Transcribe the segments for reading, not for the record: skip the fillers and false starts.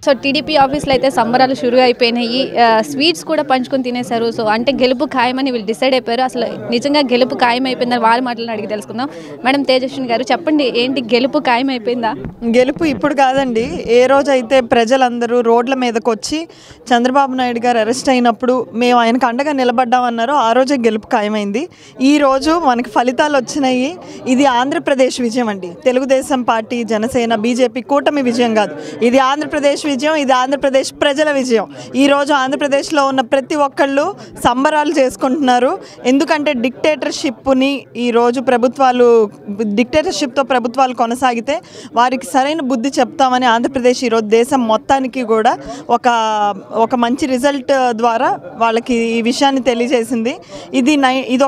So TDP ఆఫీస్లో అయితే సంబరాలు షురు అయిపోయినాయి. స్వీట్స్ కూడా పంచుకొని తినేశారు. సో అంటే గెలుపు ఖాయమని వీళ్ళు డిసైడ్ అయిపోయారు. అసలు నిజంగా గెలుపు ఖాయం అయిపోయిందని వారి మాటలను అడిగి తెలుసుకుందాం. మేడం తేజస్విని గారు చెప్పండి, ఏంటి గెలుపు ఖాయం అయిపోయిందా? గెలుపు ఇప్పుడు కాదండి, ఏ రోజైతే ప్రజలందరూ రోడ్ల మీదకి వచ్చి చంద్రబాబు నాయుడు గారు అరెస్ట్ అయినప్పుడు మేము ఆయనకు అండగా నిలబడ్డామన్నారో ఆ రోజే గెలుపు ఖాయమైంది. ఈరోజు మనకి ఫలితాలు వచ్చినాయి. ఇది ఆంధ్రప్రదేశ్ విజయం అండి. తెలుగుదేశం పార్టీ, జనసేన, బీజేపీ కూటమి విజయం కాదు. ఇది ఆంధ్రప్రదేశ్ విజయం. ఇది ఆంధ్రప్రదేశ్ ప్రజల విజయం. ఈరోజు ఆంధ్రప్రదేశ్లో ఉన్న ప్రతి ఒక్కళ్ళు సంబరాలు చేసుకుంటున్నారు. ఎందుకంటే డిక్టేటర్షిప్ని ఈరోజు డిక్టేటర్షిప్తో ప్రభుత్వాలు కొనసాగితే వారికి సరైన బుద్ధి చెప్తామని ఆంధ్రప్రదేశ్ ఈరోజు దేశం మొత్తానికి కూడా ఒక మంచి రిజల్ట్ ద్వారా వాళ్ళకి ఈ విషయాన్ని తెలియజేసింది. ఇది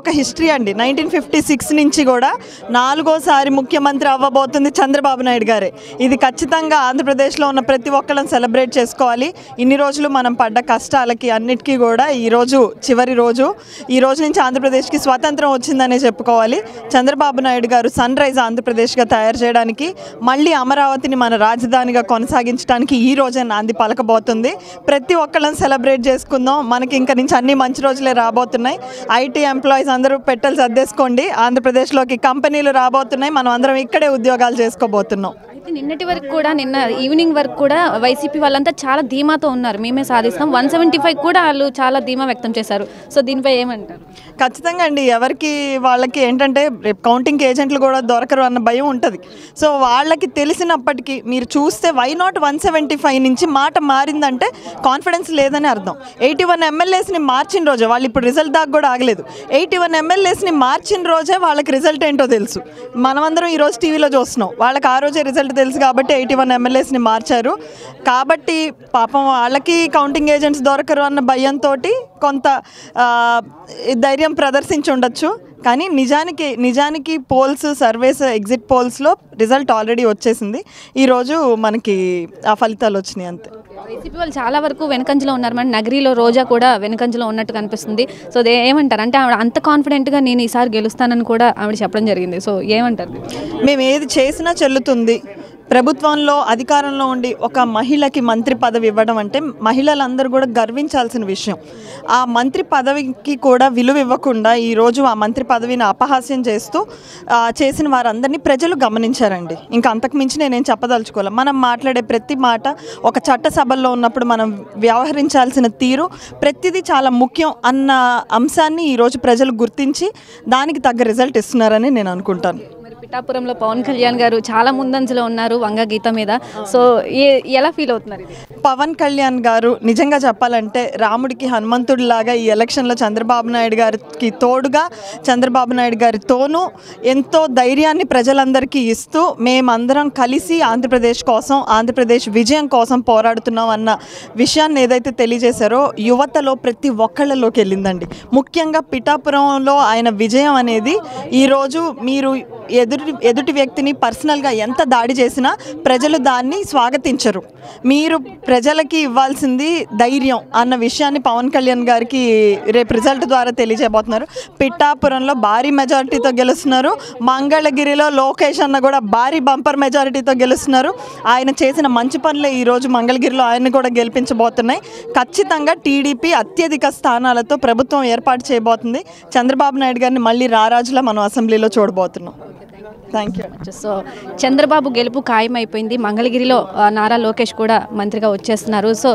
ఒక హిస్టరీ అండి. 1956 నుంచి కూడా 4వ ముఖ్యమంత్రి అవ్వబోతుంది చంద్రబాబు నాయుడు గారే. ఇది ఖచ్చితంగా ఆంధ్రప్రదేశ్లో ఉన్న ప్రతి ఒక్కళ్ళని సెలబ్రేట్ చేసుకోవాలి. ఇన్ని రోజులు మనం పడ్డ కష్టాలకి అన్నిటికీ కూడా ఈరోజు చివరి రోజు. ఈ రోజు నుంచి ఆంధ్రప్రదేశ్కి స్వాతంత్రం వచ్చిందనే చెప్పుకోవాలి. చంద్రబాబు నాయుడు గారు సన్ రైజ్ ఆంధ్రప్రదేశ్గా తయారు చేయడానికి, మళ్ళీ అమరావతిని మన రాజధానిగా కొనసాగించడానికి ఈ రోజే నాంది పలకబోతుంది. ప్రతి ఒక్కళ్ళని సెలబ్రేట్ చేసుకుందాం. మనకి ఇంకా నుంచి అన్ని మంచి రోజులే రాబోతున్నాయి. ఐటీ ఎంప్లాయీస్ అందరూ పెట్టెలు సర్దేసుకోండి. ఆంధ్రప్రదేశ్లోకి కంపెనీలు రాబోతున్నాయి. మనం అందరం ఇక్కడే ఉద్యోగాలు చేసుకోబోతున్నాం. నిన్నటి వరకు కూడా, నిన్న ఈవినింగ్ వరకు కూడా వైసీపీ వాళ్ళంతా చాలా ధీమాతో ఉన్నారు. మేమే సాధిస్తాం 175 కూడా వాళ్ళు చాలా ధీమా వ్యక్తం చేశారు. సో దీనిపై ఏమంటారు? ఖచ్చితంగా అండి. ఎవరికి వాళ్ళకి ఏంటంటే రేపు కౌంటింగ్ ఏజెంట్లు కూడా దొరకరు అన్న భయం ఉంటుంది. సో వాళ్ళకి తెలిసినప్పటికీ మీరు చూస్తే వై నాట్ 175 నుంచి మాట మారిందంటే కాన్ఫిడెన్స్ లేదని అర్థం. 81 ఎమ్మెల్యేస్ని మార్చిన రోజే, వాళ్ళు ఇప్పుడు రిజల్ట్ దాకా కూడా ఆగలేదు, 81 ఎమ్మెల్యేస్ని మార్చిన రోజే వాళ్ళకి రిజల్ట్ ఏంటో తెలుసు. మనమందరం ఈరోజు టీవీలో చూస్తున్నాం. వాళ్ళకి ఆ రోజే రిజల్ట్ తెలుసు కాబట్టి 81 ఎమ్మెల్యేస్ని మార్చారు. కాబట్టి పాపం వాళ్ళకి కౌంటింగ్ ఏజెంట్స్ దొరకరు అన్న భయంతో కొంత ధైర్యం ప్రదర్శించి ఉండొచ్చు. కానీ నిజానికి పోల్స్, సర్వేస్, ఎగ్జిట్ పోల్స్లో రిజల్ట్ ఆల్రెడీ వచ్చేసింది. ఈరోజు మనకి ఆ ఫలితాలు వచ్చినాయి అంతే. వైసీపీ వాళ్ళు చాలా వరకు వెనుకంజలో ఉన్నారు. మన నగరిలో రోజా కూడా వెనుకంజలో ఉన్నట్టు కనిపిస్తుంది. సో ఏమంటారు అంటే ఆవిడ అంత కాన్ఫిడెంట్గా నేను ఈసారి గెలుస్తానని కూడా ఆవిడ చెప్పడం జరిగింది. సో ఏమంటారు? మేము ఏది చేసినా చెల్లుతుంది. ప్రభుత్వంలో అధికారంలో ఉండి ఒక మహిళకి మంత్రి పదవి ఇవ్వడం అంటే మహిళలందరూ కూడా గర్వించాల్సిన విషయం. ఆ మంత్రి పదవికి కూడా విలువ ఇవ్వకుండా ఈరోజు ఆ మంత్రి పదవిని అపహాస్యం చేస్తూ చేసిన వారందరినీ ప్రజలు గమనించారండి. ఇంకా అంతకుమించి నేనేం చెప్పదలుచుకోవాలి. మనం మాట్లాడే ప్రతి మాట, ఒక చట్టసభల్లో ఉన్నప్పుడు మనం వ్యవహరించాల్సిన తీరు, ప్రతిదీ చాలా ముఖ్యం అన్న అంశాన్ని ఈరోజు ప్రజలు గుర్తించి దానికి తగ్గ రిజల్ట్ ఇస్తున్నారని నేను అనుకుంటాను. పిఠాపురంలో పవన్ కళ్యాణ్ గారు చాలా ముందంజలో ఉన్నారు వంగ గీత మీద. సో ఎలా ఫీల్ అవుతున్నారు? పవన్ కళ్యాణ్ గారు నిజంగా చెప్పాలంటే రాముడికి హనుమంతుడిలాగా ఈ ఎలక్షన్లో చంద్రబాబు నాయుడు గారికి తోడుగా, చంద్రబాబు నాయుడు గారితోనూ ఎంతో ధైర్యాన్ని ప్రజలందరికీ ఇస్తూ మేమందరం కలిసి ఆంధ్రప్రదేశ్ కోసం, ఆంధ్రప్రదేశ్ విజయం కోసం పోరాడుతున్నాం అన్న విషయాన్ని ఏదైతే తెలియజేశారో యువతలో ప్రతి ఒక్కళ్ళలోకి వెళ్ళిందండి. ముఖ్యంగా పిఠాపురంలో ఆయన విజయం అనేది ఈరోజు మీరు ఎదుటి వ్యక్తిని పర్సనల్గా ఎంత దాడి చేసినా ప్రజలు దాన్ని స్వాగతించరు. మీరు ప్రజలకి ఇవ్వాల్సింది ధైర్యం అన్న విషయాన్ని పవన్ కళ్యాణ్ గారికి రేపు రిజల్ట్ ద్వారా తెలియజేయబోతున్నారు. పిఠాపురంలో భారీ మెజారిటీతో గెలుస్తున్నారు. మంగళగిరిలో లోకేష్ అన్న కూడా భారీ బంపర్ మెజారిటీతో గెలుస్తున్నారు. ఆయన చేసిన మంచి పనులే ఈరోజు మంగళగిరిలో ఆయన్ని కూడా గెలిపించబోతున్నాయి. ఖచ్చితంగా టీడీపీ అత్యధిక స్థానాలతో ప్రభుత్వం ఏర్పాటు చేయబోతుంది. చంద్రబాబు నాయుడు గారిని మళ్ళీ రారాజులా మనం అసెంబ్లీలో చూడబోతున్నాం. Thank you. సో చంద్రబాబు గెలుపు ఖాయమైపోయింది. మంగళగిరిలో నారా లోకేష్ కూడా మంత్రిగా వచ్చేస్తున్నారు. సో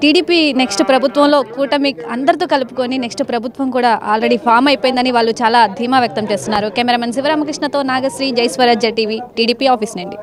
టీడీపీ నెక్స్ట్ ప్రభుత్వంలో కూటమి అందరితో కలుపుకొని నెక్స్ట్ ప్రభుత్వం కూడా ఆల్రెడీ ఫామ్ అయిపోయిందని వాళ్ళు చాలా ధీమా వ్యక్తం చేస్తున్నారు. కెమెరామెన్ శివరామకృష్ణతో నాగశ్రీ, జై స్వరాజ్య టీవీ, టీడీపీ ఆఫీస్ నుండి.